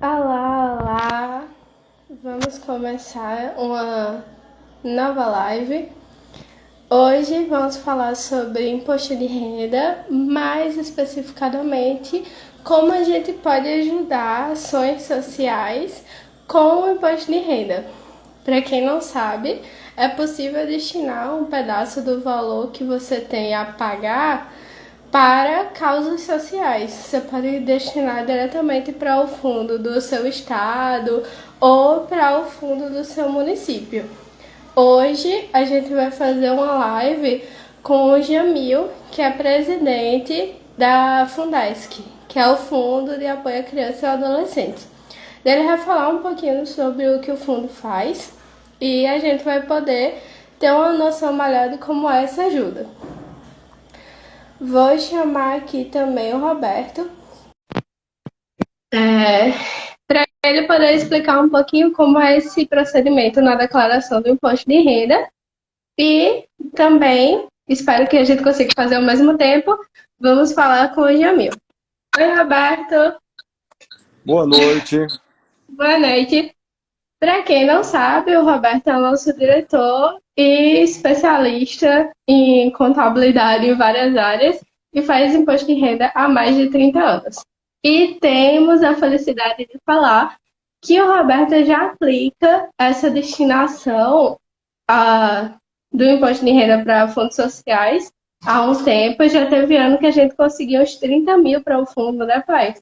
Olá, olá! Vamos começar uma nova live. Hoje vamos falar sobre imposto de renda, mais especificadamente como a gente pode ajudar ações sociais com o imposto de renda. Para quem não sabe, é possível destinar um pedaço do valor que você tem a pagar para causas sociais. Você pode destinar diretamente para o fundo do seu estado ou para o fundo do seu município. Hoje a gente vai fazer uma live com o Jamil, que é presidente da Fundesc, que é o Fundo de Apoio à Criança e ao Adolescente. Ele vai falar um pouquinho sobre o que o fundo faz e a gente vai poder ter uma noção melhor de como é essa ajuda. Vou chamar aqui também o Roberto, para ele poder explicar um pouquinho como é esse procedimento na declaração do imposto de renda. E também, espero que a gente consiga fazer ao mesmo tempo, vamos falar com o Jamil. Oi, Roberto. Boa noite. Boa noite. Para quem não sabe, o Roberto é o nosso diretor e especialista em contabilidade em várias áreas e faz imposto de renda há mais de 30 anos. E temos a felicidade de falar que o Roberto já aplica essa destinação do imposto de renda para fundos sociais há um tempo. Já teve ano que a gente conseguiu uns 30 mil para o fundo, né, pai?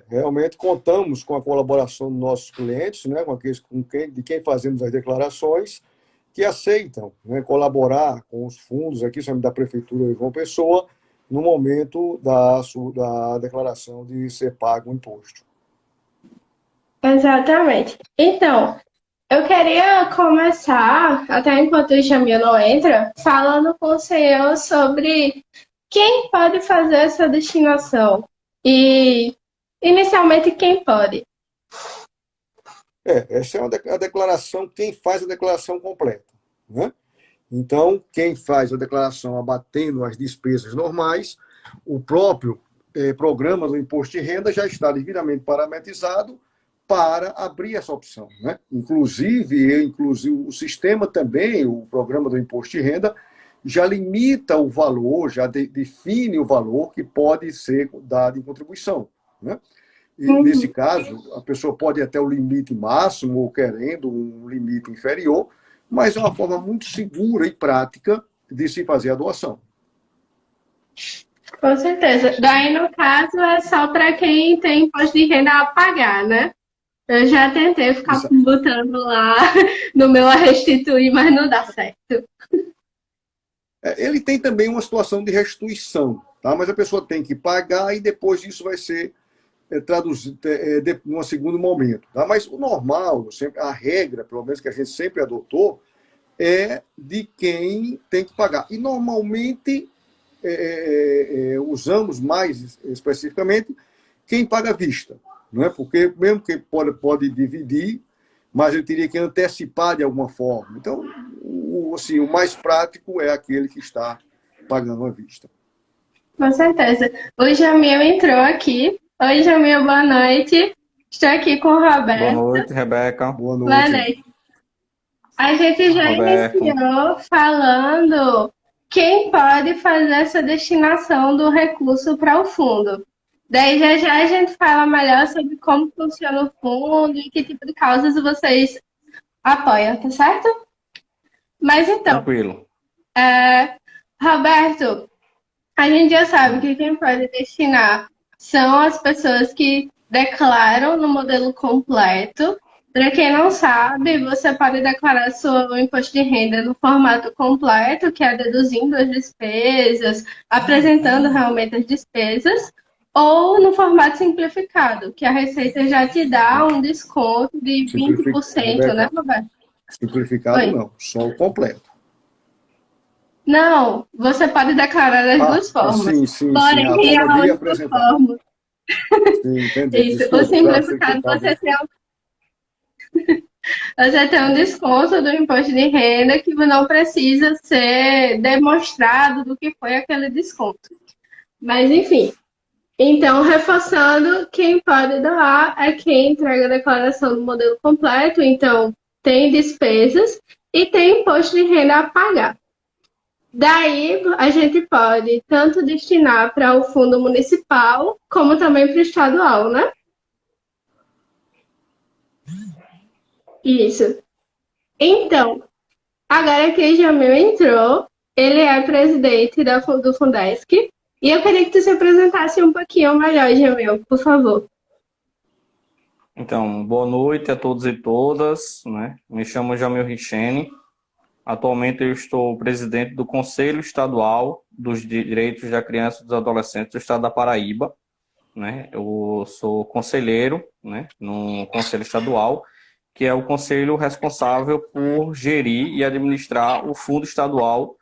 Realmente contamos com a colaboração dos nossos clientes, né, de quem fazemos as declarações, que aceitam, né, colaborar com os fundos aqui, da Prefeitura de João Pessoa, no momento da declaração de ser pago o imposto. Exatamente. Então, eu queria começar, até enquanto o Jamil não entra, falando com o senhor sobre quem pode fazer essa destinação. E, inicialmente, quem pode? Essa é a declaração, quem faz a declaração completa, né? Então, quem faz a declaração abatendo as despesas normais, o próprio programa do imposto de renda já está devidamente parametrizado para abrir essa opção, né? Inclusive o sistema também, o programa do imposto de renda, já limita o valor, já define o valor que pode ser dado em contribuição, né? E, nesse caso, a pessoa pode ir até o limite máximo, ou querendo um limite inferior, mas é uma forma muito segura e prática de se fazer a doação. Com certeza. Daí, no caso, é só para quem tem imposto de renda a pagar, né? Eu já tentei ficar Exato. botando lá no meu a restituir, mas não dá certo. Ele tem também uma situação de restituição, tá? Mas a pessoa tem que pagar e depois isso vai ser traduzido em um segundo momento. Tá? Mas o normal, sempre, a regra, pelo menos que a gente sempre adotou, é de quem tem que pagar. E normalmente usamos mais especificamente quem paga à vista. Não é? Porque mesmo que pode dividir, mas eu teria que antecipar de alguma forma. Então, assim, o mais prático é aquele que está pagando à vista. Com certeza. O Jamil entrou aqui. Oi, Jamil, boa noite. Estou aqui com o Boa Roberto. noite, Rebeca. Boa Boa noite. noite. A gente já Roberto. iniciou falando quem pode fazer essa destinação do recurso para o fundo. Daí já já a gente fala melhor sobre como funciona o fundo e que tipo de causas vocês apoiam, tá certo? Mas então, Tranquilo. Roberto, a gente já sabe que quem pode destinar são as pessoas que declaram no modelo completo. Para quem não sabe, você pode declarar seu imposto de renda no formato completo, que é deduzindo as despesas, apresentando realmente as despesas, ou no formato simplificado, que a Receita já te dá um desconto de 20%, né, Rebeca, Roberto? simplificado Oi. não, só o completo. Não, você pode declarar das duas formas. Sim, sim, sim. A Porém, é forma a de única apresentar. forma. Sim, entendi. Isso. O Desculpa, tá? Achei que eu simplificado, estava. você tem um desconto do imposto de renda que não precisa ser demonstrado do que foi aquele desconto. Mas, enfim. Então, reforçando, quem pode doar é quem entrega a declaração do modelo completo, então tem despesas e tem imposto de renda a pagar. Daí a gente pode tanto destinar para o fundo municipal, como também para o estadual, né? Isso. Então, agora que o Jamil entrou, ele é presidente do Fundesc, e eu queria que tu se apresentasse um pouquinho melhor, Jamil, por favor. Então, boa noite a todos e todas, né? Me chamo Jamil Richene. Atualmente eu estou presidente do Conselho Estadual dos Direitos da Criança e dos Adolescentes do Estado da Paraíba, né? Eu sou conselheiro, né, no Conselho Estadual, que é o conselho responsável por gerir e administrar o Fundo Estadual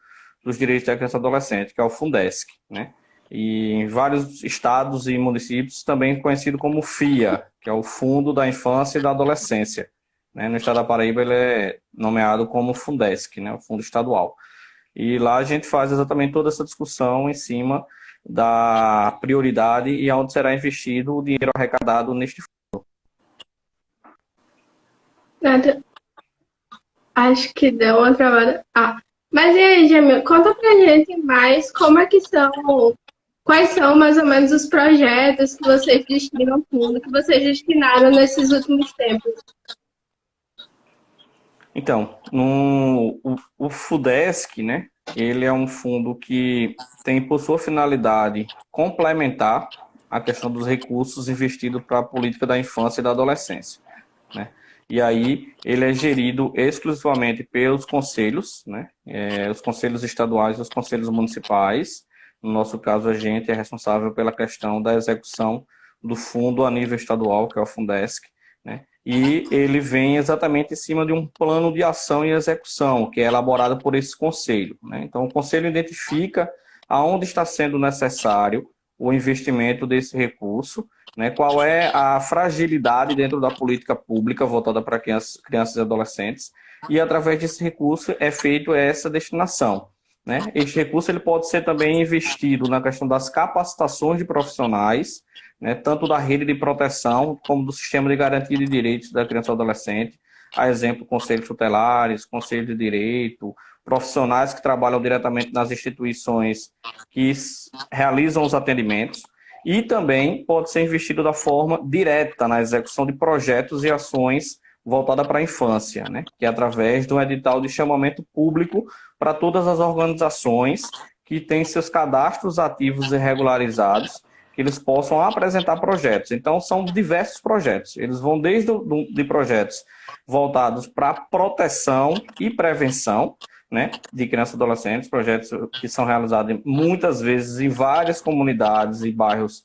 dos Direitos da Criança e do Adolescente, que é o Fundesc, né? E em vários estados e municípios também conhecido como FIA, que é o Fundo da Infância e da Adolescência, né? No estado da Paraíba ele é nomeado como Fundesc, né? O Fundo Estadual. E lá a gente faz exatamente toda essa discussão em cima da prioridade e aonde será investido o dinheiro arrecadado neste fundo. Nada. Acho que deu uma travada. Ah, mas e aí, Jamil, conta pra gente mais como é que são, quais são mais ou menos os projetos que vocês destinam ao fundo, que vocês destinaram nesses últimos tempos. Então, o FUDESC, né, ele é um fundo que tem por sua finalidade complementar a questão dos recursos investidos para a política da infância e da adolescência, né? E aí ele é gerido exclusivamente pelos conselhos, né? Os conselhos estaduais e os conselhos municipais. No nosso caso, a gente é responsável pela questão da execução do fundo a nível estadual, que é o Fundesc, né? E ele vem exatamente em cima de um plano de ação e execução, que é elaborado por esse conselho, né? Então, o conselho identifica aonde está sendo necessário o investimento desse recurso, né? Qual é a fragilidade dentro da política pública voltada para crianças e adolescentes, e através desse recurso é feito essa destinação, né? Este recurso ele pode ser também investido na questão das capacitações de profissionais, né, tanto da rede de proteção como do sistema de garantia de direitos da criança e adolescente, a exemplo, conselhos tutelares, conselho de direito, profissionais que trabalham diretamente nas instituições que realizam os atendimentos, e também pode ser investido da forma direta na execução de projetos e ações voltada para a infância, né, que é através de um edital de chamamento público para todas as organizações que têm seus cadastros ativos e regularizados, que eles possam apresentar projetos. Então, são diversos projetos. Eles vão desde de projetos voltados para proteção e prevenção, né, de crianças e adolescentes, projetos que são realizados muitas vezes em várias comunidades e bairros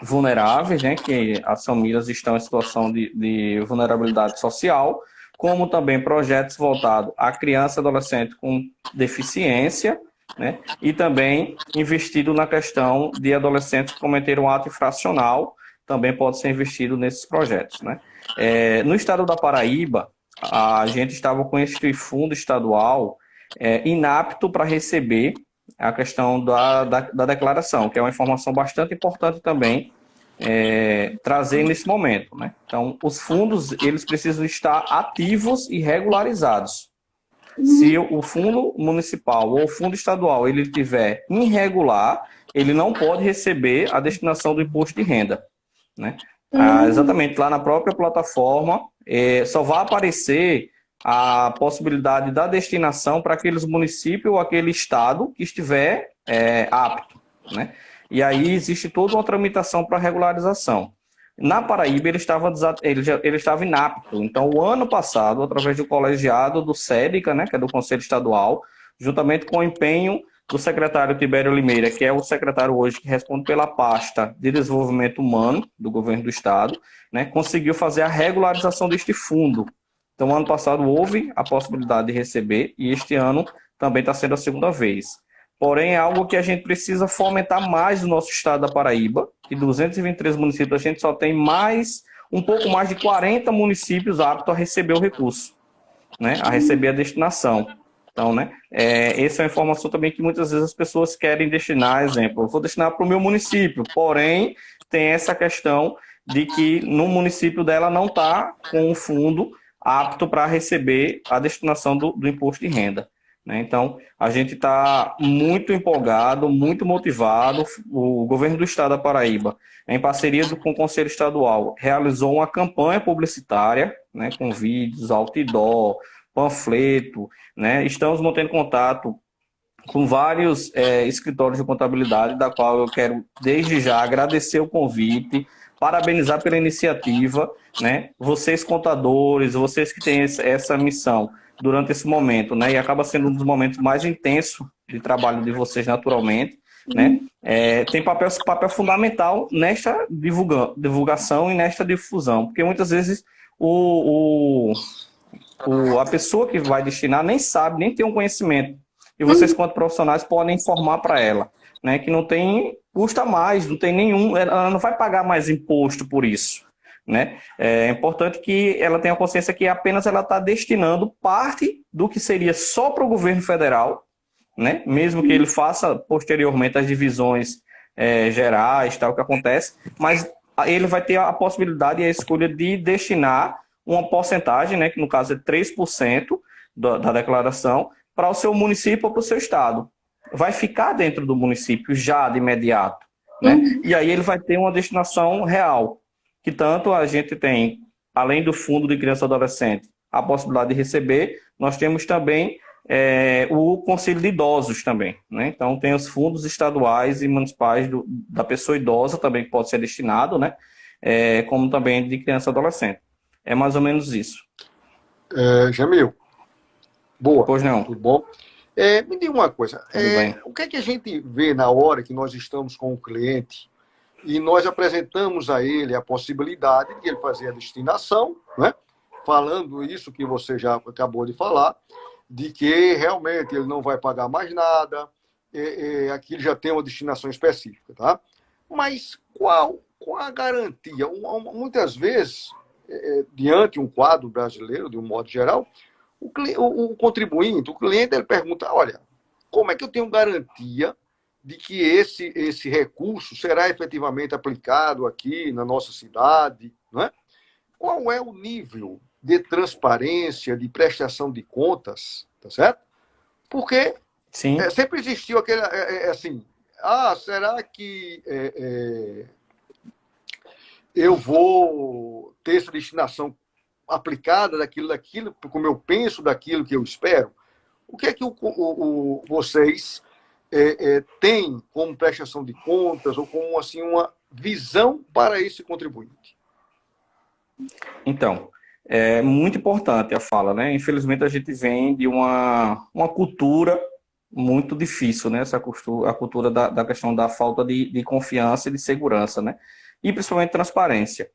vulneráveis, né, que as famílias estão em situação de vulnerabilidade social, como também projetos voltados a criança e adolescente com deficiência, né, e também investido na questão de adolescentes que cometeram um ato infracional, também pode ser investido nesses projetos, né. No estado da Paraíba, a gente estava com este fundo estadual inapto para receber a questão da declaração, que é uma informação bastante importante também trazer nesse momento, né? Então, os fundos eles precisam estar ativos e regularizados. Se o fundo municipal ou o fundo estadual ele tiver irregular, ele não pode receber a destinação do imposto de renda, né? Exatamente, lá na própria plataforma só vai aparecer a possibilidade da destinação para aqueles municípios ou aquele estado que estiver apto, né? E aí existe toda uma tramitação para regularização. Na Paraíba ele estava inapto. Então, o ano passado, através do colegiado do SEDICA, né, que é do Conselho Estadual, juntamente com o empenho do secretário Tibério Limeira, que é o secretário hoje que responde pela pasta de desenvolvimento humano do governo do estado, né, conseguiu fazer a regularização deste fundo. Então, ano passado houve a possibilidade de receber e este ano também está sendo a segunda vez. Porém, é algo que a gente precisa fomentar mais no nosso estado da Paraíba, que 223 municípios, a gente só tem um pouco mais de 40 municípios aptos a receber o recurso, né, a receber a destinação. Então, né, essa é uma informação também que muitas vezes as pessoas querem destinar, exemplo, eu vou destinar para o meu município, porém tem essa questão de que no município dela não está com um fundo apto para receber a destinação do imposto de renda. Né? Então, a gente está muito empolgado, muito motivado. O governo do estado da Paraíba, em parceria com o Conselho Estadual, realizou uma campanha publicitária, né, com vídeos, outdoor, panfleto, né? Estamos mantendo contato com vários escritórios de contabilidade, da qual eu quero, desde já, agradecer o convite, parabenizar pela iniciativa, né? Vocês contadores, vocês que têm essa missão durante esse momento, né? E acaba sendo um dos momentos mais intensos de trabalho de vocês, naturalmente, né? Tem papel fundamental nesta divulgação e nesta difusão, porque muitas vezes a pessoa que vai destinar nem sabe, nem tem um conhecimento. E vocês, quanto profissionais, podem informar para ela, né, que não tem, custa mais, não tem nenhum, ela não vai pagar mais imposto por isso. Né? É importante que ela tenha consciência que apenas ela está destinando parte do que seria só para o governo federal, né? Mesmo que ele faça posteriormente as divisões gerais, tal, que acontece, mas ele vai ter a possibilidade e a escolha de destinar uma porcentagem, né, que no caso é 3% da declaração, para o seu município ou para o seu estado. Vai ficar dentro do município já de imediato. Né? E aí ele vai ter uma destinação real, que tanto a gente tem, além do Fundo de Criança e Adolescente, a possibilidade de receber, nós temos também o Conselho de Idosos também. Né? Então tem os fundos estaduais e municipais da pessoa idosa também, que pode ser destinado, né? Como também de criança e adolescente. É mais ou menos isso. Jamil, boa. Pois não. Tudo bom? Me diga uma coisa. O que é que a gente vê na hora que nós estamos com o cliente e nós apresentamos a ele a possibilidade de ele fazer a destinação, né? Falando isso que você já acabou de falar, de que realmente ele não vai pagar mais nada, aqui ele já tem uma destinação específica, tá? Mas qual a garantia? Muitas vezes, diante de um quadro brasileiro, de um modo geral, o contribuinte, o cliente, ele pergunta, olha, como é que eu tenho garantia de que esse recurso será efetivamente aplicado aqui na nossa cidade? Não é? Qual é o nível de transparência, de prestação de contas, tá certo? Porque Sim. Sempre existiu aquele, assim, será que eu vou ter essa destinação aplicada daquilo, como eu penso, daquilo que eu espero? O que é que vocês têm como prestação de contas ou como assim, uma visão para esse contribuinte? Então, é muito importante a fala, né? Infelizmente a gente vem de uma cultura muito difícil, né? A cultura da questão da falta de confiança e de segurança, né? E principalmente transparência.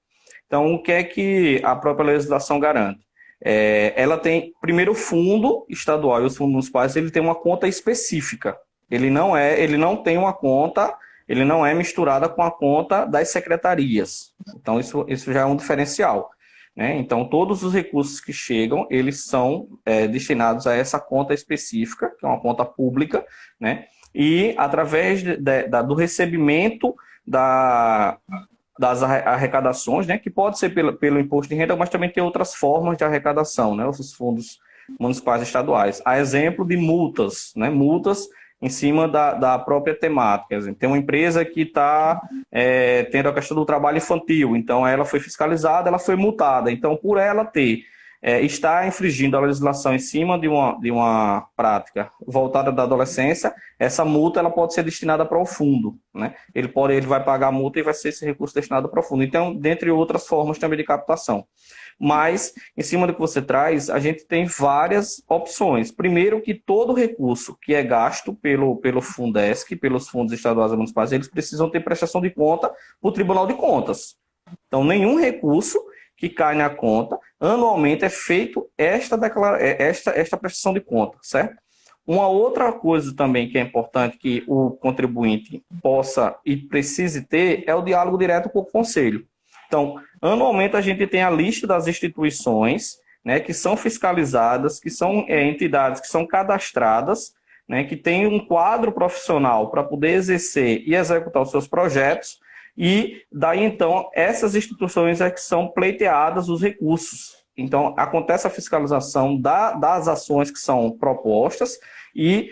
Então, o que é que a própria legislação garante? Ela tem, primeiro, o fundo estadual e os fundos municipais, ele tem uma conta específica. Ele não tem uma conta, ele não é misturada com a conta das secretarias. Então, isso já é um diferencial. Né? Então, todos os recursos que chegam, eles são destinados a essa conta específica, que é uma conta pública, né? E através do recebimento das arrecadações, né, que pode ser pelo imposto de renda, mas também tem outras formas de arrecadação, né, os fundos municipais e estaduais. A exemplo de multas, né, multas em cima da própria temática. Tem uma empresa que está tendo a questão do trabalho infantil, então ela foi fiscalizada, ela foi multada. Então, por ela está infringindo a legislação em cima de uma prática voltada da adolescência, essa multa ela pode ser destinada para o fundo. Né? Ele vai pagar a multa e vai ser esse recurso destinado para o fundo. Então, dentre outras formas também de captação. Mas, em cima do que você traz, a gente tem várias opções. Primeiro, que todo recurso que é gasto pelo Fundesc, pelos fundos estaduais e municipais, eles precisam ter prestação de conta para o Tribunal de Contas. Então, nenhum recurso que cai na conta, anualmente é feito esta prestação de conta, certo? Uma outra coisa também que é importante que o contribuinte possa e precise ter é o diálogo direto com o Conselho. Então, anualmente a gente tem a lista das instituições, né, que são fiscalizadas, que são entidades que são cadastradas, né, que têm um quadro profissional para poder exercer e executar os seus projetos, e daí então essas instituições é que são pleiteadas os recursos. Então acontece a fiscalização das ações que são propostas e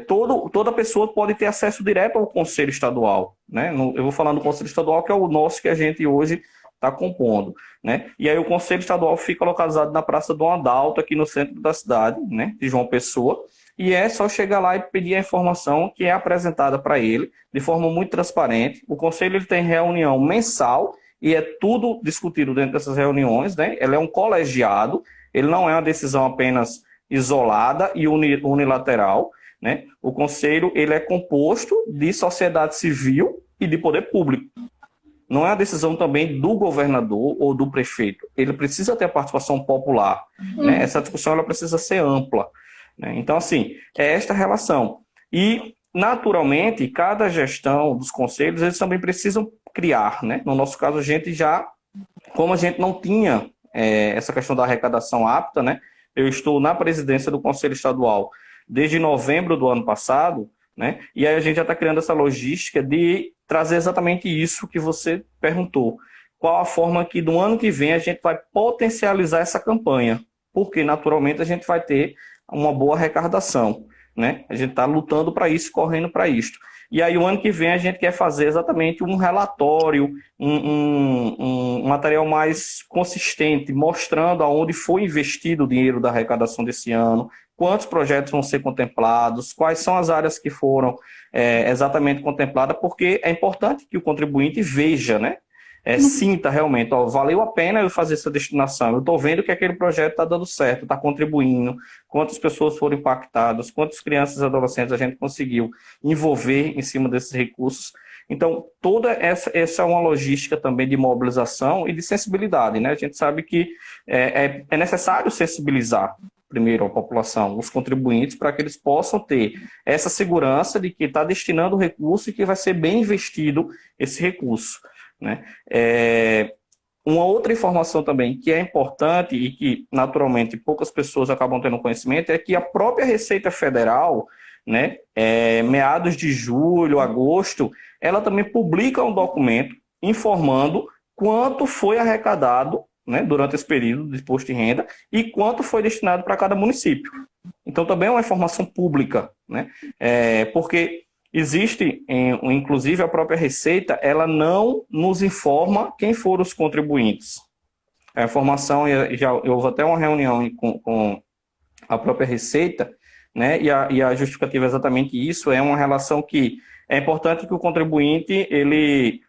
toda pessoa pode ter acesso direto ao Conselho Estadual, né? Eu vou falar do Conselho Estadual, que é o nosso que a gente hoje está compondo, né? E aí o Conselho Estadual fica localizado na Praça Dom Adalto, aqui no centro da cidade, né, de João Pessoa, e é só chegar lá e pedir a informação que é apresentada para ele de forma muito transparente. O Conselho ele tem reunião mensal e é tudo discutido dentro dessas reuniões, né? Ele é um colegiado, ele não é uma decisão apenas isolada e unilateral, né? O Conselho ele é composto de sociedade civil e de poder público. Não é a decisão também do governador ou do prefeito. Ele precisa ter a participação popular, né? Essa discussão ela precisa ser ampla, né? Então, assim, é esta relação. E, naturalmente, cada gestão dos conselhos, eles também precisam criar, né? No nosso caso, a gente já, como a gente não tinha essa questão da arrecadação apta, né? Eu estou na presidência do Conselho Estadual desde novembro do ano passado, né? E aí a gente já está criando essa logística de trazer exatamente isso que você perguntou. Qual a forma que no ano que vem a gente vai potencializar essa campanha? Porque naturalmente a gente vai ter uma boa arrecadação, né? A gente está lutando para isso, correndo para isso. E aí o ano que vem a gente quer fazer exatamente um relatório, um material mais consistente, mostrando aonde foi investido o dinheiro da arrecadação desse ano, quantos projetos vão ser contemplados, quais são as áreas que foram exatamente contempladas, porque é importante que o contribuinte veja, né? Sinta realmente, ó, valeu a pena eu fazer essa destinação, eu estou vendo que aquele projeto está dando certo, está contribuindo, quantas pessoas foram impactadas, quantas crianças e adolescentes a gente conseguiu envolver em cima desses recursos. Então, toda essa é uma logística também de mobilização e de sensibilidade, né? A gente sabe que é necessário sensibilizar primeiro a população, os contribuintes, para que eles possam ter essa segurança de que está destinando o recurso e que vai ser bem investido esse recurso, né? Uma outra informação também que é importante e que, naturalmente, poucas pessoas acabam tendo conhecimento é que a própria Receita Federal, né, meados de julho, agosto, ela também publica um documento informando quanto foi arrecadado, né, durante esse período de imposto de renda e quanto foi destinado para cada município. Então, também é uma informação pública, né? Porque existe, inclusive a própria Receita, ela não nos informa quem foram os contribuintes. A informação, houve até uma reunião com a própria Receita, né? E a justificativa é exatamente isso, é uma relação que é importante que o contribuinte ele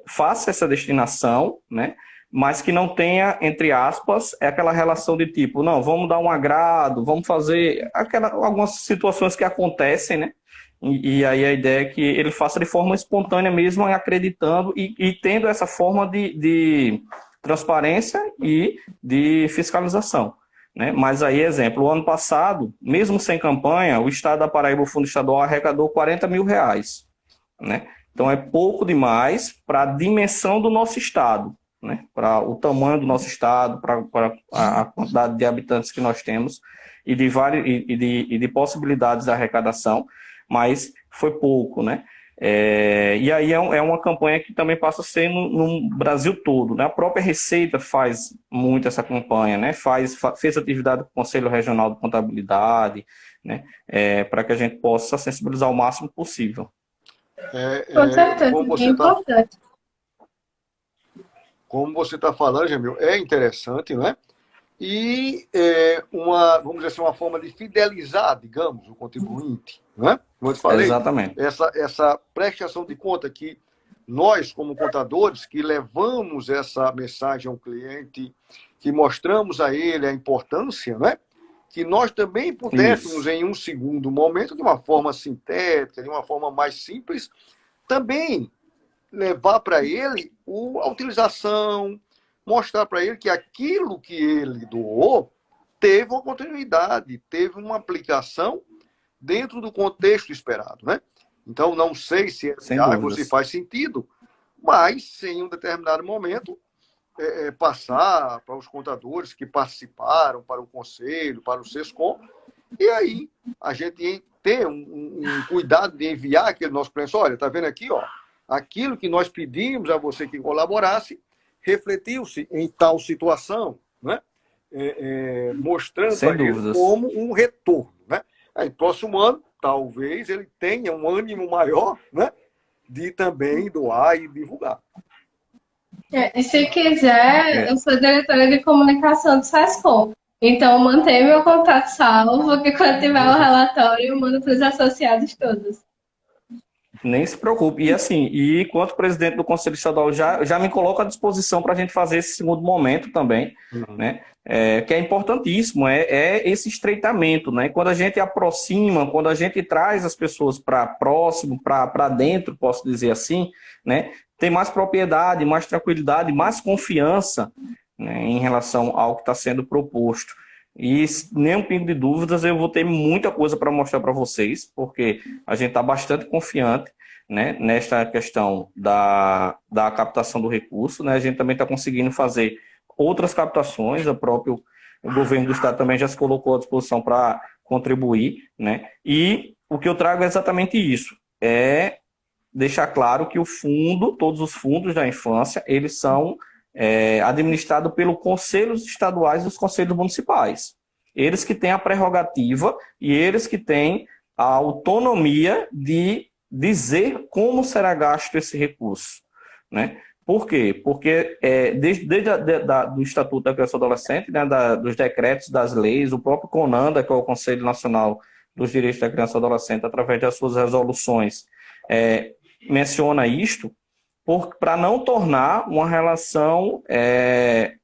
faça essa destinação, né? Mas que não tenha, entre aspas, aquela relação de tipo, não, vamos dar um agrado, vamos fazer algumas situações que acontecem, né? E aí a ideia é que ele faça de forma espontânea mesmo, acreditando e tendo essa forma de transparência e de fiscalização, né? Mas aí, exemplo, o ano passado, mesmo sem campanha, o Estado da Paraíba, o Fundo Estadual, arrecadou R$40 mil, né? Então é pouco demais para a dimensão do nosso Estado, né? Para o tamanho do nosso Estado, para a quantidade de habitantes que nós temos e de possibilidades de arrecadação, mas foi pouco, né? E aí é uma campanha que também passa a ser no Brasil todo, né? A própria Receita faz muito essa campanha, né? Fez atividade com o Conselho Regional de Contabilidade, né? Para que a gente possa sensibilizar o máximo possível. Com certeza, é importante. Como você está falando, Jamil, é interessante, não é? E vamos dizer assim, uma forma de fidelizar, digamos, o contribuinte, não é? Como eu te falei, exatamente. Essa prestação de conta que nós, como contadores, que levamos essa mensagem ao cliente, que mostramos a ele a importância, não é? Que nós também pudéssemos, isso, em um segundo momento, de uma forma sintética, de uma forma mais simples, também levar para ele a utilização, mostrar para ele que aquilo que ele doou teve uma continuidade, teve uma aplicação dentro do contexto esperado, né? Então, não sei se é viável, se faz sentido, mas em um determinado momento passar para os contadores que participaram, para o Conselho, para o SESCOM, e aí a gente ter um cuidado de enviar aquele nosso cliente. Olha, está vendo aqui, ó, aquilo que nós pedimos a você que colaborasse, refletiu-se em tal situação, né? Mostrando Sem a ele dúvidas. como um retorno. Né? Aí, próximo ano, talvez ele tenha um ânimo maior, né, de também doar e divulgar. E se quiser, eu sou diretora de comunicação do SESCOM. Então, mantenha meu contato salvo, porque quando tiver o relatório, eu mando para os associados todos. Nem se preocupe. E assim, e quanto presidente do Conselho Estadual, já me coloco à disposição para a gente fazer esse segundo momento também, né? Que é importantíssimo, é esse estreitamento, né? Quando a gente aproxima, quando a gente traz as pessoas para próximo, para dentro, posso dizer assim, né? Tem mais propriedade, mais tranquilidade, mais confiança, né, em relação ao que está sendo proposto. E nem um pingo de dúvidas, eu vou ter muita coisa para mostrar para vocês, porque a gente está bastante confiante, né, nesta questão da captação do recurso. Né? A gente também está conseguindo fazer outras captações, o governo do estado também já se colocou à disposição para contribuir. Né? E o que eu trago é exatamente isso, é deixar claro que todos os fundos da infância, eles são administrado pelos conselhos estaduais e os conselhos municipais. Eles que têm a prerrogativa e eles que têm a autonomia de dizer como será gasto esse recurso. Né? Por quê? Porque desde do Estatuto da Criança e do Adolescente, né, dos decretos, das leis, o próprio CONANDA, que é o Conselho Nacional dos Direitos da Criança e do Adolescente, através das suas resoluções, menciona isto, para não tornar uma relação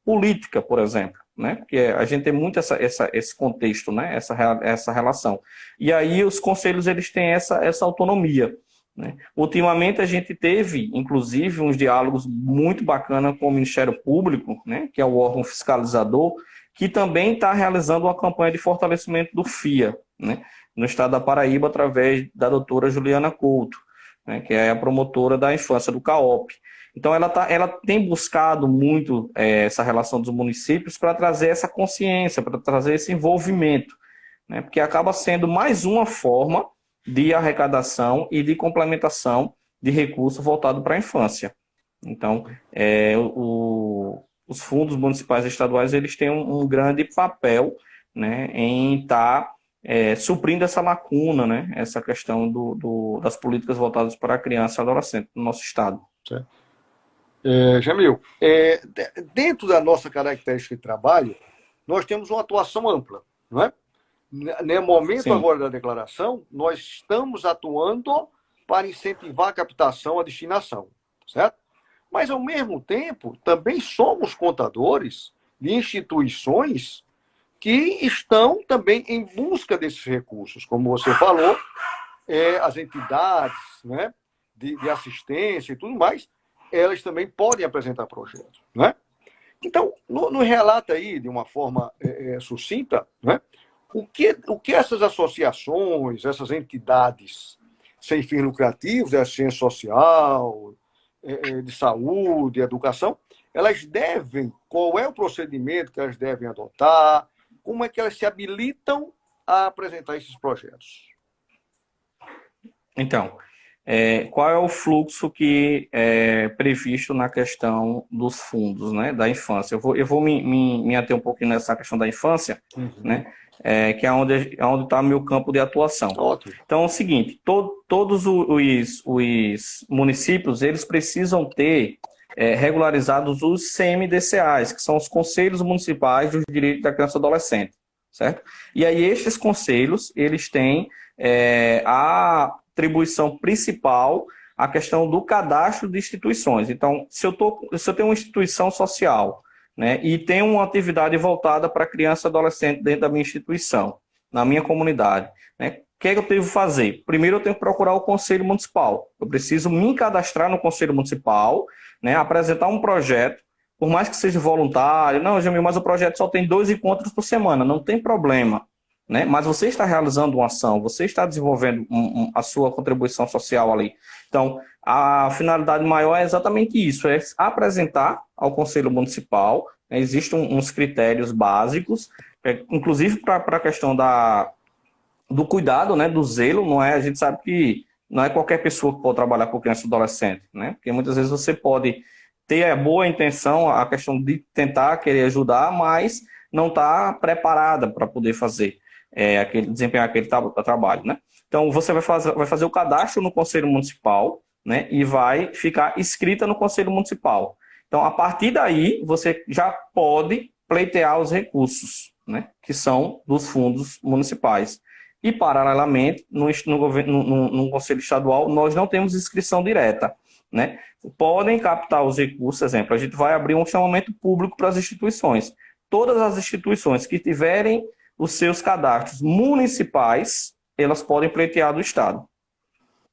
política, por exemplo, né? Porque a gente tem muito esse contexto, né? essa relação. E aí os conselhos eles têm essa autonomia. Né? Ultimamente a gente teve, inclusive, uns diálogos muito bacanas com o Ministério Público, né? Que é o órgão fiscalizador, que também está realizando uma campanha de fortalecimento do FIA, né? No estado da Paraíba, através da doutora Juliana Couto, né, que é a promotora da infância do CAOP. Então, ela tem buscado muito essa relação dos municípios para trazer essa consciência, para trazer esse envolvimento, né, porque acaba sendo mais uma forma de arrecadação e de complementação de recursos voltado para a infância. Então, os fundos municipais e estaduais eles têm um grande papel, né, em estar suprindo essa lacuna, né, essa questão das políticas voltadas para a criança e adolescente no nosso estado. Jamil, dentro da nossa característica de trabalho, nós temos uma atuação ampla, não é? No momento Sim. Agora da declaração, nós estamos atuando para incentivar a captação, a destinação, certo? Mas, ao mesmo tempo, também somos contadores de instituições que estão também em busca desses recursos. Como você falou, as entidades, né, de assistência e tudo mais, elas também podem apresentar projetos. Né? Então, nos relata aí, de uma forma sucinta, né, o que essas associações, essas entidades sem fins lucrativos, assistência social, de saúde, educação, elas devem, qual é o procedimento que elas devem adotar, como é que elas se habilitam a apresentar esses projetos? Então, qual é o fluxo que é previsto na questão dos fundos, né, da infância? Eu vou me ater um pouquinho nessa questão da infância, né, que é onde está o meu campo de atuação. Ótimo. Então, é o seguinte, todos os municípios, eles precisam ter regularizados os CMDCAs, que são os Conselhos Municipais dos Direitos da Criança e Adolescente, certo? E aí, estes conselhos, eles têm a atribuição principal a questão do cadastro de instituições. Então, se eu tenho uma instituição social, né, e tenho uma atividade voltada para criança e adolescente dentro da minha instituição, na minha comunidade, né, o que é que eu devo fazer? Primeiro, eu tenho que procurar o Conselho Municipal. Eu preciso me cadastrar no Conselho Municipal, né, apresentar um projeto, por mais que seja voluntário. Não, Jamil, mas o projeto só tem 2 encontros por semana. Não tem problema. né? Mas você está realizando uma ação, você está desenvolvendo a sua contribuição social ali. Então, a finalidade maior é exatamente isso, é apresentar ao Conselho Municipal, né? Existem uns critérios básicos, inclusive para a questão do cuidado, né, do zelo, não é? A gente sabe que não é qualquer pessoa que pode trabalhar com criança e adolescente, né? Porque muitas vezes você pode ter a boa intenção, a questão de tentar querer ajudar, mas não está preparada para poder fazer desempenhar aquele trabalho, né? Então você vai fazer o cadastro no Conselho Municipal, né? E vai ficar inscrita no Conselho Municipal. Então a partir daí você já pode pleitear os recursos, né? Que são dos fundos municipais. E, paralelamente, no Conselho Estadual, nós não temos inscrição direta, né? Podem captar os recursos, exemplo, a gente vai abrir um chamamento público para as instituições. Todas as instituições que tiverem os seus cadastros municipais, elas podem pleitear do Estado.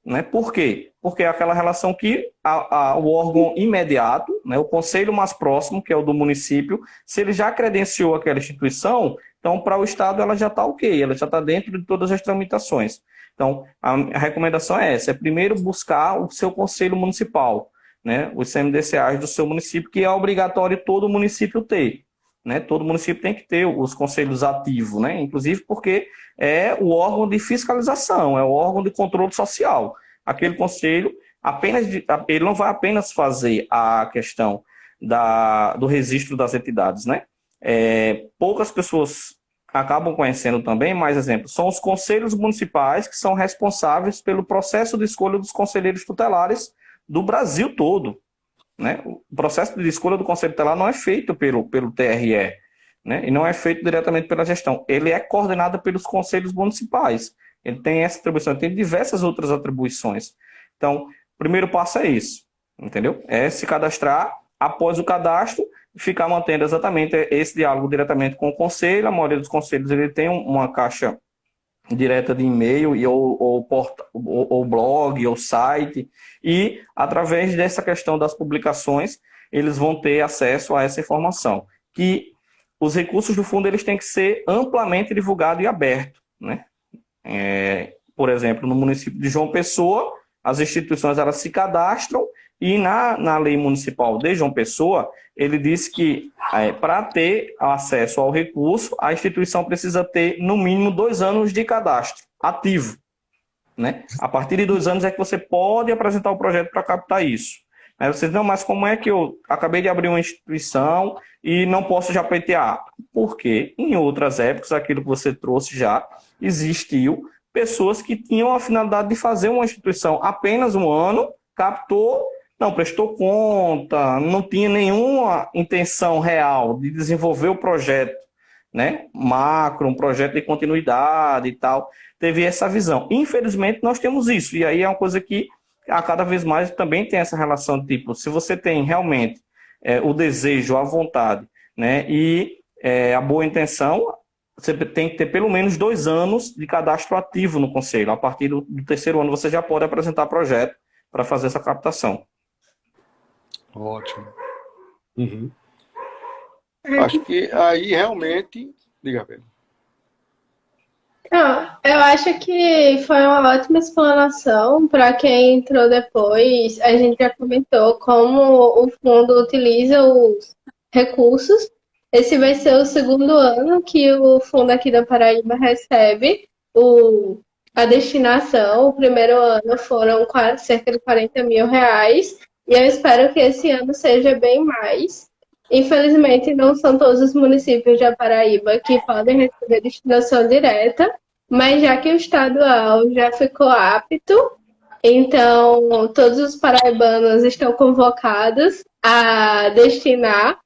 Né? Por quê? Porque é aquela relação que o órgão imediato, né, o conselho mais próximo, que é o do município, se ele já credenciou aquela instituição, então para o Estado ela já está ok, ela já está dentro de todas as tramitações. Então, a recomendação é essa, é primeiro buscar o seu conselho municipal, né, os CMDCAs do seu município, que é obrigatório todo município ter. Né? Todo município tem que ter os conselhos ativos, né? Inclusive porque é o órgão de fiscalização, é o órgão de controle social. Aquele conselho, ele não vai apenas fazer a questão do registro das entidades, né? Poucas pessoas acabam conhecendo também, mas, exemplo, são os conselhos municipais que são responsáveis pelo processo de escolha dos conselheiros tutelares do Brasil todo. Né? O processo de escolha do Conselho Tutelar não é feito pelo TRE, né? E não é feito diretamente pela gestão. Ele é coordenado pelos conselhos municipais. Ele tem essa atribuição, ele tem diversas outras atribuições. Então, o primeiro passo é isso, entendeu? É se cadastrar, após o cadastro, ficar mantendo exatamente esse diálogo diretamente com o conselho. A maioria dos conselhos ele tem uma caixa direta de e-mail ou blog ou site, e através dessa questão das publicações eles vão ter acesso a essa informação, que os recursos do fundo eles têm que ser amplamente divulgados e abertos, né? Por exemplo, no município de João Pessoa, as instituições elas se cadastram e na lei municipal de João Pessoa, ele diz que para ter acesso ao recurso, a instituição precisa ter no mínimo 2 anos de cadastro ativo. Né? A partir de 2 anos é que você pode apresentar o projeto para captar isso. Aí você diz, não, mas como é que eu acabei de abrir uma instituição e não posso já pleitear? Porque em outras épocas, aquilo que você trouxe já, existiu pessoas que tinham a finalidade de fazer uma instituição apenas 1 ano, captou, não prestou conta, não tinha nenhuma intenção real de desenvolver o projeto, né? Macro, um projeto de continuidade e tal, teve essa visão. Infelizmente, nós temos isso, e aí é uma coisa que a cada vez mais também tem essa relação de tipo, se você tem realmente o desejo, a vontade, né? E a boa intenção, você tem que ter pelo menos 2 anos de cadastro ativo no conselho. A partir do 3º ano, você já pode apresentar projeto para fazer essa captação. Ótimo. Uhum. Acho que aí realmente... Diga, Pedro. Não, eu acho que foi uma ótima explanação para quem entrou depois. A gente já comentou como o fundo utiliza os recursos. Esse vai ser o 2º ano que o fundo aqui da Paraíba recebe a destinação. O primeiro ano foram cerca de R$40 mil, e eu espero que esse ano seja bem mais. Infelizmente, não são todos os municípios da Paraíba que podem receber destinação direta, mas já que o estadual já ficou apto, então todos os paraibanos estão convocados a destinar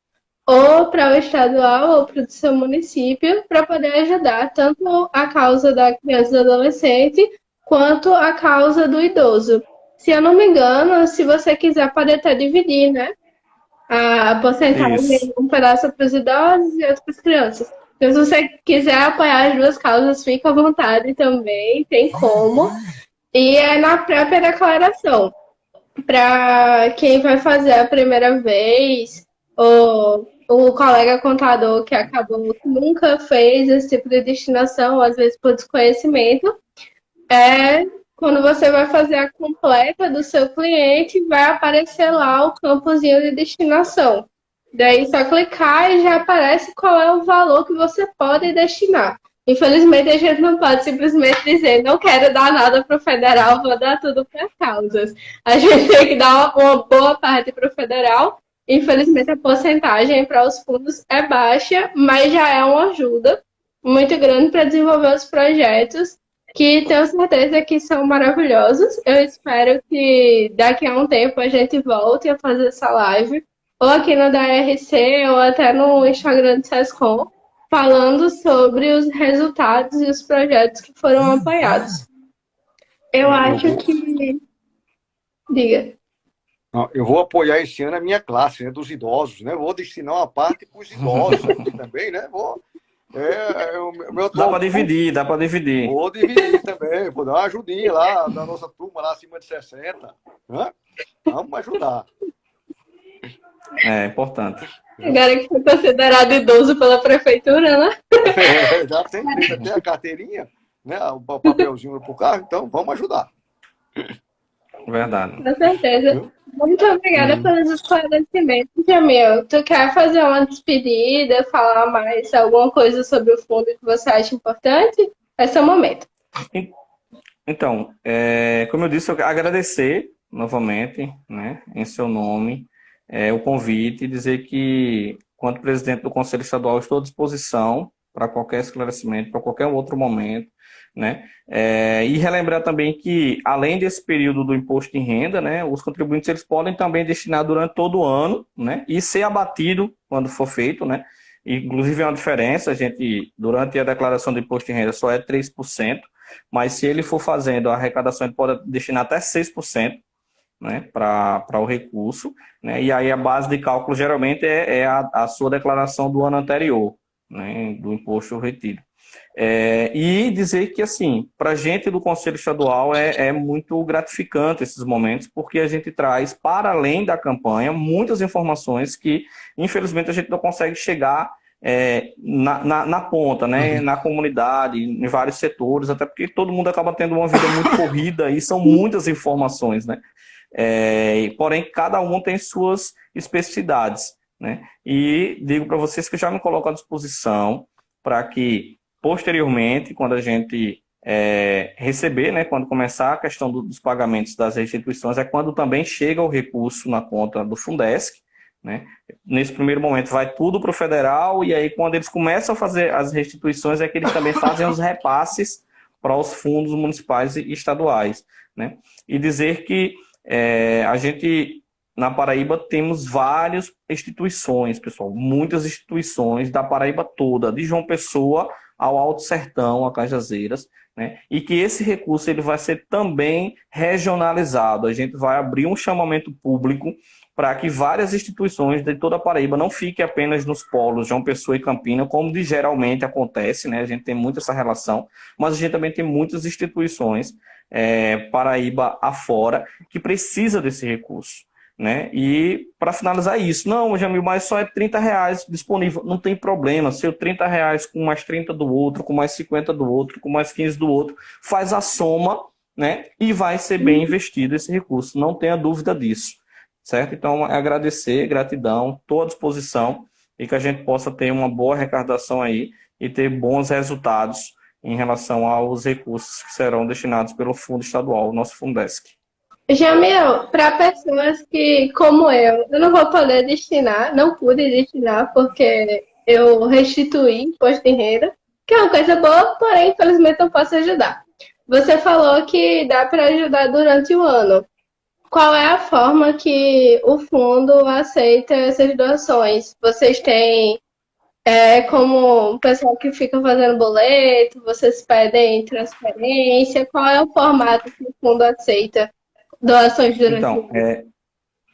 ou para o estadual ou para o seu município para poder ajudar tanto a causa da criança e do adolescente quanto a causa do idoso. Se eu não me engano, se você quiser, pode até dividir, né? A porcentagem, um pedaço para os idosos e outro para as crianças. Então, se você quiser apoiar as 2 causas, fica à vontade também, tem como. E é na própria declaração. Para quem vai fazer a primeira vez, ou o colega contador que acabou que nunca fez esse tipo de destinação, às vezes por desconhecimento, é quando você vai fazer a completa do seu cliente, vai aparecer lá o campozinho de destinação. Daí só clicar e já aparece qual é o valor que você pode destinar. Infelizmente, a gente não pode simplesmente dizer não quero dar nada para o federal, vou dar tudo para causas. A gente tem que dar uma boa parte para o federal. Infelizmente, a porcentagem para os fundos é baixa, mas já é uma ajuda muito grande para desenvolver os projetos que tenho certeza que são maravilhosos. Eu espero que daqui a um tempo a gente volte a fazer essa live, ou aqui no DRC, ou até no Instagram do SESCOM, falando sobre os resultados e os projetos que foram apoiados. Eu acho que... Diga. Eu vou apoiar esse ano a minha classe, né, dos idosos, né? Vou destinar uma parte para os idosos aqui também, né? Dá para dividir, dá para dividir. Vou dividir também, vou dar uma ajudinha lá da nossa turma lá acima de 60. Né? Vamos ajudar. É importante. Agora que foi considerado idoso pela prefeitura, né? Já tem até a carteirinha, né? O papelzinho pro carro, então vamos ajudar. Verdade. Com certeza. Muito obrigada pelos esclarecimentos, Jamil. Tu quer fazer uma despedida, falar mais alguma coisa sobre o fundo que você acha importante? Esse é o momento. Então, como eu disse, eu quero agradecer novamente, né, em seu nome, o convite e dizer que, quanto presidente do Conselho Estadual, estou à disposição para qualquer esclarecimento, para qualquer outro momento, né? E relembrar também que, além desse período do imposto de renda, né, os contribuintes eles podem também destinar durante todo o ano, né, e ser abatido quando for feito, né? Inclusive é uma diferença, a gente, durante a declaração do imposto de renda só é 3%, mas se ele for fazendo a arrecadação, ele pode destinar até 6%, né, para o recurso, né, e aí a base de cálculo geralmente é a sua declaração do ano anterior, né, do imposto retido. E dizer que, assim, para a gente do Conselho Estadual é muito gratificante esses momentos, porque a gente traz, para além da campanha, muitas informações que, infelizmente, a gente não consegue chegar na ponta, né, na comunidade, em vários setores, até porque todo mundo acaba tendo uma vida muito corrida e são muitas informações, né? Porém, cada um tem suas especificidades, né? E digo para vocês que eu já me coloco à disposição para que, posteriormente, quando a gente receber, né, quando começar a questão dos pagamentos das restituições, é quando também chega o recurso na conta do Fundesc, né? Nesse primeiro momento vai tudo para o federal, e aí quando eles começam a fazer as restituições é que eles também fazem os repasses para os fundos municipais e estaduais, né? E dizer que a gente, na Paraíba, temos várias instituições, pessoal, muitas instituições da Paraíba toda, de João Pessoa ao Alto Sertão, a Cajazeiras, né? E que esse recurso ele vai ser também regionalizado. A gente vai abrir um chamamento público para que várias instituições de toda a Paraíba não fiquem apenas nos polos João Pessoa e Campina, como geralmente acontece, né? A gente tem muito essa relação, mas a gente também tem muitas instituições Paraíba afora que precisa desse recurso, né? E para finalizar isso, não, Jamil, mas só é R$30 disponível, não tem problema, se o R$30 com mais 30 do outro, com mais 50 do outro, com mais 15 do outro, faz a soma, né? E vai ser bem investido esse recurso, não tenha dúvida disso, certo? Então, agradecer, gratidão, estou à disposição e que a gente possa ter uma boa arrecadação aí e ter bons resultados em relação aos recursos que serão destinados pelo Fundo Estadual, o nosso Fundesc. Jamil, para pessoas que, como eu não vou poder destinar, não pude destinar porque eu restituí imposto de renda, que é uma coisa boa, porém, infelizmente, não posso ajudar. Você falou que dá para ajudar durante o ano. Qual é a forma que o fundo aceita essas doações? Vocês têm, como o pessoal que fica fazendo boleto, vocês pedem transferência? Qual é o formato que o fundo aceita doações durante o ano?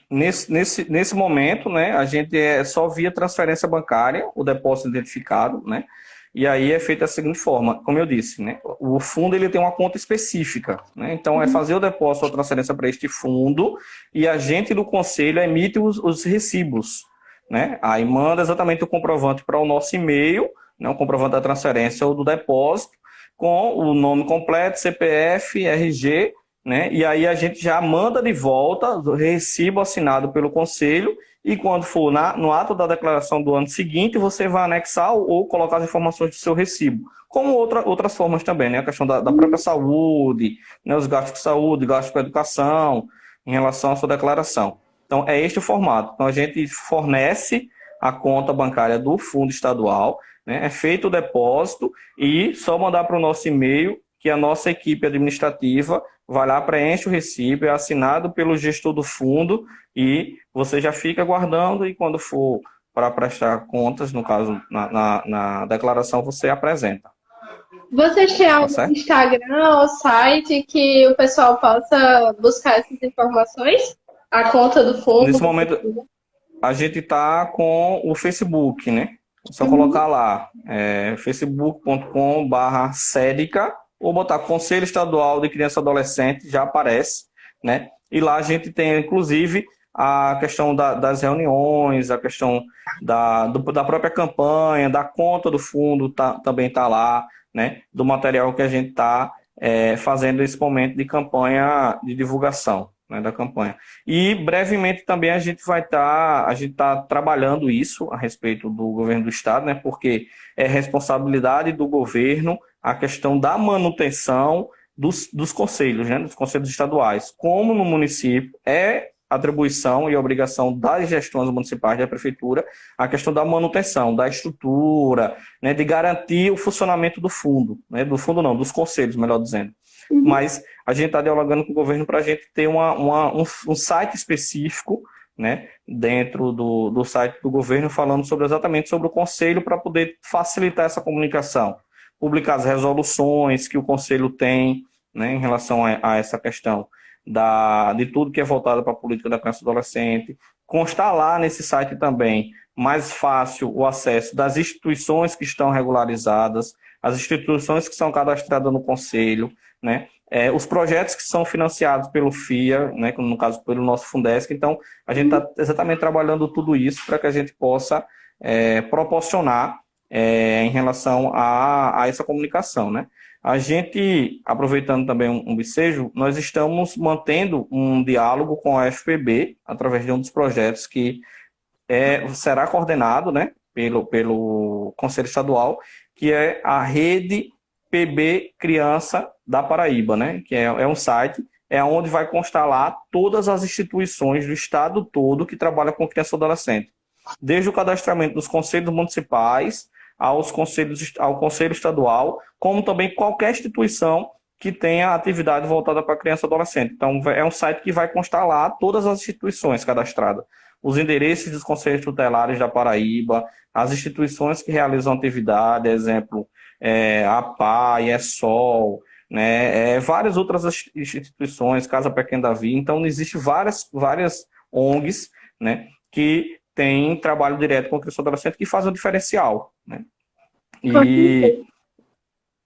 Nesse momento, né, a gente é só via transferência bancária, o depósito identificado, né? E aí é feita da seguinte forma, como eu disse, né? O fundo ele tem uma conta específica, né? Então é fazer o depósito ou transferência para este fundo e a gente do conselho emite os recibos, né? Aí manda exatamente o comprovante para o nosso e-mail, né? O comprovante da transferência ou do depósito, com o nome completo, CPF, RG, né? E aí a gente já manda de volta o recibo assinado pelo conselho, e quando for no ato da declaração do ano seguinte, você vai anexar ou colocar as informações do seu recibo. Como outras formas também, né? A questão da própria saúde, né? Os gastos de saúde, gastos com educação, em relação à sua declaração. Então, é este o formato. Então, a gente fornece a conta bancária do fundo estadual, né? É feito o depósito e só mandar para o nosso e-mail que a nossa equipe administrativa vai lá, preenche o recibo, é assinado pelo gestor do fundo e você já fica guardando, e quando for para prestar contas, no caso, na declaração, você apresenta. Vocês têm Tá algum certo? Instagram ou site que o pessoal possa buscar essas informações? A conta do fundo? Nesse momento, a gente está com o Facebook, né? É só Uhum. colocar lá, facebook.com/Cedica, ou botar Conselho Estadual de Criança e Adolescente, já aparece, né? E lá a gente tem, inclusive, a questão das reuniões, a questão da própria campanha, da conta do fundo também está lá, né? Do material que a gente está fazendo esse momento de campanha de divulgação, né, da campanha. E brevemente também a gente está trabalhando isso a respeito do governo do estado, né, porque é responsabilidade do governo a questão da manutenção dos conselhos, né, dos conselhos estaduais. Como no município é atribuição e obrigação das gestões municipais da prefeitura a questão da manutenção, da estrutura, né, de garantir o funcionamento do fundo, né, do fundo não, dos conselhos, melhor dizendo. Mas a gente está dialogando com o governo para a gente ter um site específico, né, dentro do site do governo, falando exatamente sobre o conselho, para poder facilitar essa comunicação. Publicar as resoluções que o conselho tem, né, em relação a essa questão de tudo que é voltado para a política da criança e adolescente. Constar lá nesse site também mais fácil o acesso das instituições que estão regularizadas, as instituições que são cadastradas no conselho, né? Os projetos que são financiados pelo FIA, né, no caso pelo nosso Fundesc. Então, a gente está exatamente trabalhando tudo isso para que a gente possa proporcionar em relação a essa comunicação, né? A gente, aproveitando também um vicejo, nós estamos mantendo um diálogo com a FPB, através de um dos projetos que será coordenado, né, pelo Conselho Estadual, que é a Rede PB Criança da Paraíba, né? Que é um site, onde vai constar lá todas as instituições do estado todo que trabalham com criança e adolescente. Desde o cadastramento dos conselhos municipais ao conselho estadual, como também qualquer instituição que tenha atividade voltada para criança e adolescente. Então, é um site que vai constar lá todas as instituições cadastradas, os endereços dos conselhos tutelares da Paraíba, as instituições que realizam atividade, exemplo, a PAI, ESOL, né, várias outras instituições, Casa Pequena da Vida. Então, existem várias ONGs, né, que têm trabalho direto com criança e adolescente, que fazem um diferencial, né? E,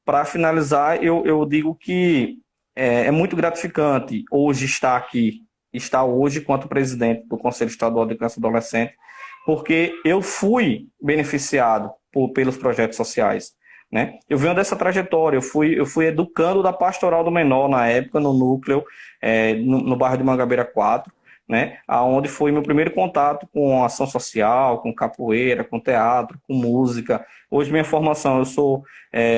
para finalizar, eu digo que é muito gratificante hoje estar hoje quanto presidente do Conselho Estadual de Criança e Adolescente, porque eu fui beneficiado pelos projetos sociais, né? Eu venho dessa trajetória, eu fui educando da Pastoral do Menor na época, no núcleo, no bairro de Mangabeira 4, né? Onde foi meu primeiro contato com ação social, com capoeira, com teatro, com música. Hoje minha formação, eu sou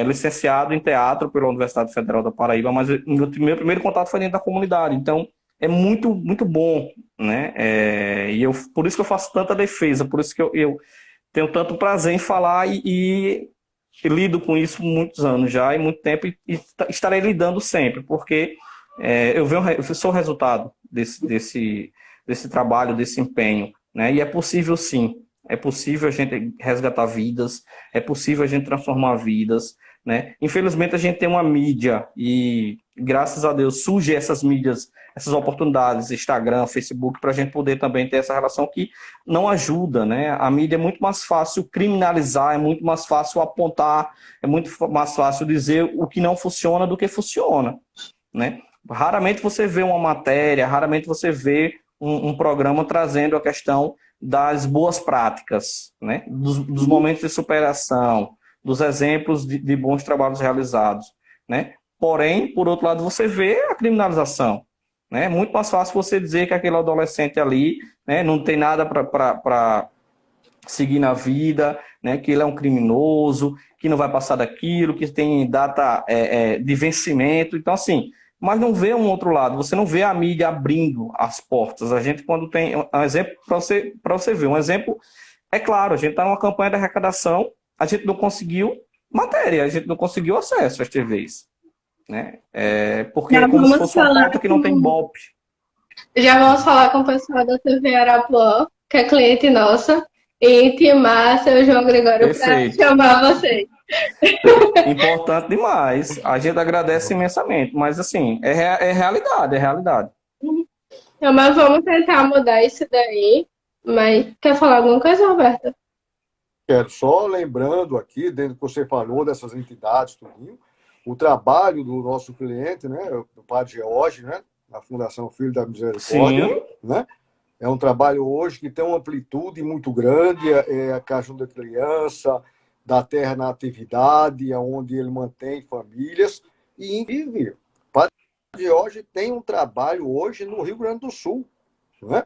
licenciado em teatro pela Universidade Federal da Paraíba, mas meu primeiro contato foi dentro da comunidade. Então, é muito, muito bom, né? Por isso que eu faço tanta defesa, por isso que eu tenho tanto prazer em falar e lido com isso muitos anos já, e muito tempo, e estarei lidando sempre, porque eu sou o resultado desse trabalho, desse empenho, né? E é possível sim, é possível a gente resgatar vidas, é possível a gente transformar vidas, né? Infelizmente a gente tem uma mídia e graças a Deus surgem essas mídias, essas oportunidades, Instagram, Facebook, para a gente poder também ter essa relação que não ajuda, né? A mídia é muito mais fácil criminalizar, é muito mais fácil apontar, é muito mais fácil dizer o que não funciona do que funciona, né? Raramente você vê uma matéria, raramente você vê um programa trazendo a questão das boas práticas, né? Dos momentos de superação, dos exemplos de bons trabalhos realizados, né? Porém, por outro lado, você vê a criminalização, né? É muito mais fácil você dizer que aquele adolescente ali, né, não tem nada para seguir na vida, né, que ele é um criminoso, que não vai passar daquilo, que tem data de vencimento. Então, assim, mas não vê um outro lado, você não vê a mídia abrindo as portas. A gente, quando tem um exemplo, para você ver, um exemplo, é claro, a gente está numa campanha de arrecadação, a gente não conseguiu matéria, a gente não conseguiu acesso às TVs, né? Porque Já é como se vamos fosse uma falar pauta que não tem ibope. Já vamos falar com o pessoal da TV Arapuã, que é cliente nossa, e intimar seu João Gregório para Perfeito. chamar vocês. Importante demais. A gente agradece imensamente, mas assim, é realidade, é realidade. Então, mas vamos tentar mudar isso daí. Mas quer falar alguma coisa, Roberta? Quero só lembrando aqui, dentro do que você falou dessas entidades, tudinho, o trabalho do nosso cliente, né, do Padre George, né, na Fundação Filho da Misericórdia, Sim. né, é um trabalho hoje que tem uma amplitude muito grande, é a Caixa da Criança, da Terra na Atividade, onde ele mantém famílias e vive. O Padre George tem um trabalho hoje no Rio Grande do Sul, né?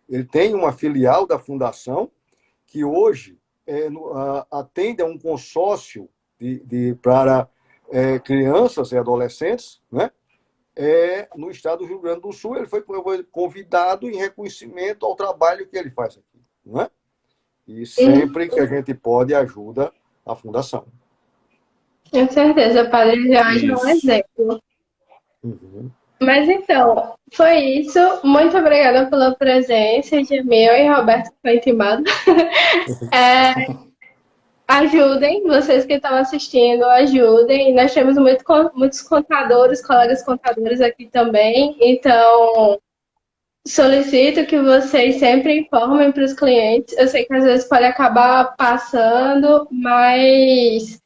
Ele tem uma filial da Fundação que hoje atende a um consórcio para crianças e adolescentes, né? No estado do Rio Grande do Sul. Ele foi convidado em reconhecimento ao trabalho que ele faz aqui, né? E sempre que a gente pode, ajuda a Fundação. Com certeza, o Padre Jorge é um Isso. exemplo. Uhum. Mas então, foi isso. Muito obrigada pela presença, Jamil e Roberto, que foi intimado. Ajudem, vocês que estão assistindo, ajudem. Nós temos muitos contadores, colegas contadores aqui também. Então, solicito que vocês sempre informem para os clientes. Eu sei que às vezes pode acabar passando, mas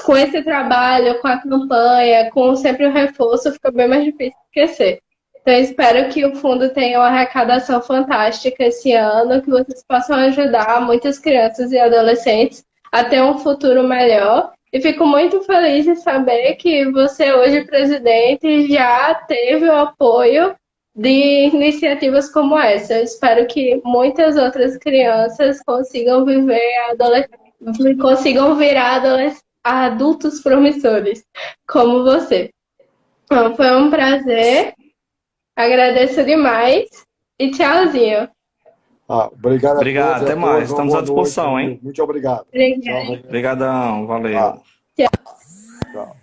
com esse trabalho, com a campanha, com sempre o reforço, fica bem mais difícil de esquecer. Então, eu espero que o fundo tenha uma arrecadação fantástica esse ano, que vocês possam ajudar muitas crianças e adolescentes a ter um futuro melhor. E fico muito feliz de saber que você, hoje, presidente, já teve o apoio de iniciativas como essa. Eu espero que muitas outras crianças consigam consigam virar adultos promissores, como você. Então, foi um prazer, agradeço demais e tchauzinho. Obrigado a todos. Até mais. Estamos à disposição, hein? Muito obrigado. Obrigada. Obrigadão, valeu. Tchau.